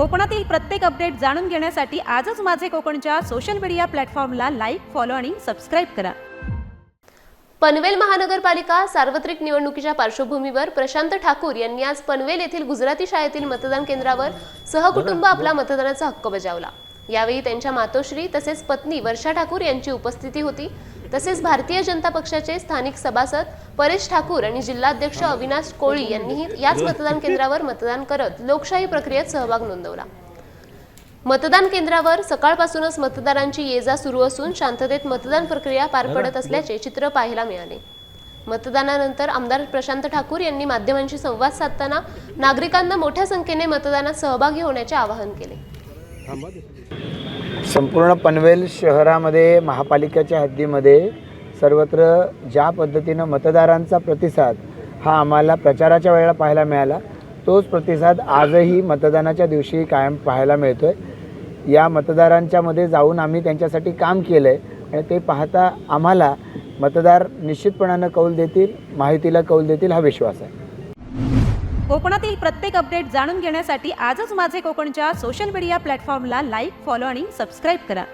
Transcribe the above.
कोकणातील प्रत्येक अपडेट जाणून घेण्यासाठी आजच माझे कोकणच्या सोशल मीडिया प्लॅटफॉर्मला लाईक, फॉलो आणि सबस्क्राईब करा। पनवेल महानगरपालिका सार्वत्रिक निवडणुकीच्या पार्श्वभूमीवर प्रशांत ठाकूर यांनी आज पनवेल येथील गुजराती शाळेतील मतदान केंद्रावर सहकुटुंब आपला मतदानाचा हक्क बजावला। यावेळी त्यांच्या मातोश्री तसेच पत्नी वर्षा ठाकूर यांची उपस्थिती होती। तसेच भारतीय जनता पक्षाचे स्थानिक सभासद परेश ठाकूर आणि जिल्हाध्यक्ष अविनाश कोळी यांनीही याच मतदान केंद्रावर मतदान करत लोकशाही प्रक्रियेत सहभाग नोंदवला। मतदान केंद्रावर सकाळपासूनच मतदारांची ये-जा सुरू असून शांततेत मतदान प्रक्रिया पार पडत असल्याचे चित्र पाहायला मिळाले। मतदानानंतर आमदार प्रशांत ठाकूर यांनी माध्यमांशी संवाद साधताना नागरिकांना मोठ्या संख्येने मतदानात सहभागी होण्याचे आवाहन केले। संपूर्ण पनवेल शहरामध्ये महापालिकेच्या हद्दीमध्ये सर्वत्र ज्या पद्धतीनं मतदारांचा प्रतिसाद हा आम्हाला प्रचाराच्या वेळेला पाहायला मिळाला, तोच प्रतिसाद आजही मतदानाच्या दिवशी कायम पाहायला मिळतोय। या मतदारांच्या मध्ये जाऊन आम्ही त्यांच्यासाठी काम केलंय आणि ते पाहता आम्हाला मतदार निश्चितपणाने कौल देतील, माहितीला कौल देतील हा विश्वास आहे। कोकणातील प्रत्येक अपडेट जाणून घेण्यासाठी आजच माझे कोकणच्या सोशल मीडिया प्लॅटफॉर्मला लाईक, फॉलो आणि सबस्क्राईब करा।